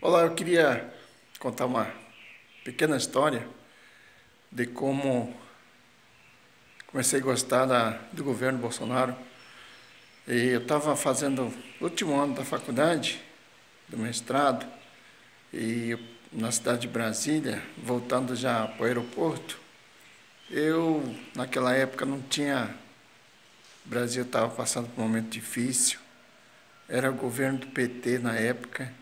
Olá, eu queria contar uma pequena história de como comecei a gostar do governo Bolsonaro. E eu estava fazendo o último ano da faculdade, do mestrado, na cidade de Brasília, voltando já para o aeroporto. Naquela época, não tinha. O Brasil estava passando por um momento difícil, era o governo do PT na época.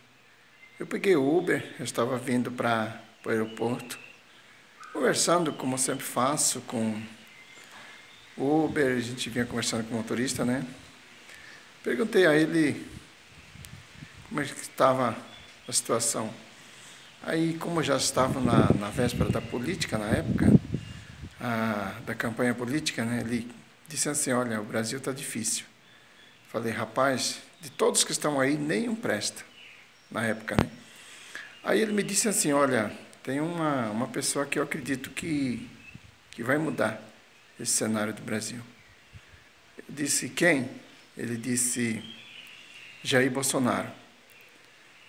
Eu peguei o Uber, eu estava vindo para o aeroporto, conversando, como sempre faço, com o Uber, a gente vinha conversando com o motorista, né? Perguntei a ele como é que estava a situação. Aí, como já estava na véspera da política, na época, da campanha política, né? Ele disse assim, olha, o Brasil está difícil. Falei, rapaz, de todos que estão aí, nenhum presta, na época, né? Aí ele me disse assim, olha, tem uma pessoa que eu acredito que vai mudar esse cenário do Brasil. Eu disse, quem? Ele disse, Jair Bolsonaro.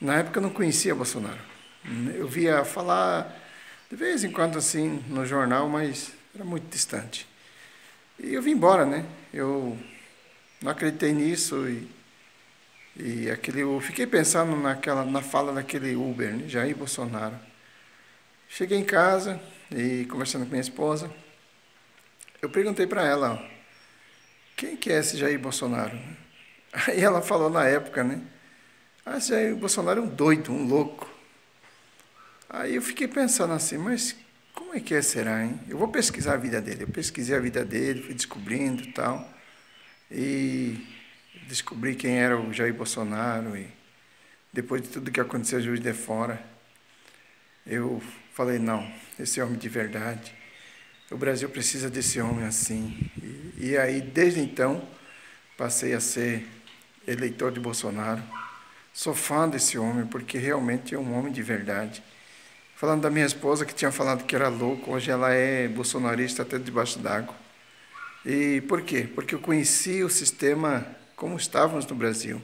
Na época eu não conhecia Bolsonaro. Eu via falar de vez em quando assim no jornal, mas era muito distante. E eu vim embora, né? Eu não acreditei nisso eu fiquei pensando na fala daquele Uber, né? Jair Bolsonaro. Cheguei em casa e conversando com minha esposa, eu perguntei para ela, ó, quem que é esse Jair Bolsonaro? Aí ela falou na época, né? Ah, esse Jair Bolsonaro é um doido, um louco. Aí eu fiquei pensando assim, mas como é que será, hein? Eu vou pesquisar a vida dele. Eu pesquisei a vida dele, fui descobrindo e tal. E descobri quem era o Jair Bolsonaro. E depois de tudo que aconteceu Juiz de Fora, eu falei, não, esse homem de verdade. O Brasil precisa desse homem assim. E aí, desde então, passei a ser eleitor de Bolsonaro. Sou fã desse homem, porque realmente é um homem de verdade. Falando da minha esposa, que tinha falado que era louco, hoje ela é bolsonarista até debaixo d'água. E por quê? Porque eu conheci o sistema como estávamos no Brasil.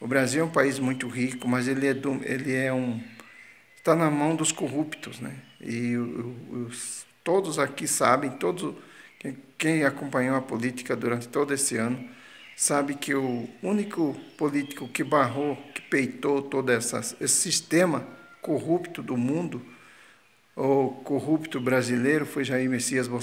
O Brasil é um país muito rico, mas está na mão dos corruptos, né? E todos aqui sabem, quem acompanhou a política durante todo esse ano, sabe que o único político que barrou, que peitou todo esse sistema corrupto do mundo, o corrupto brasileiro, foi Jair Messias Bolsonaro.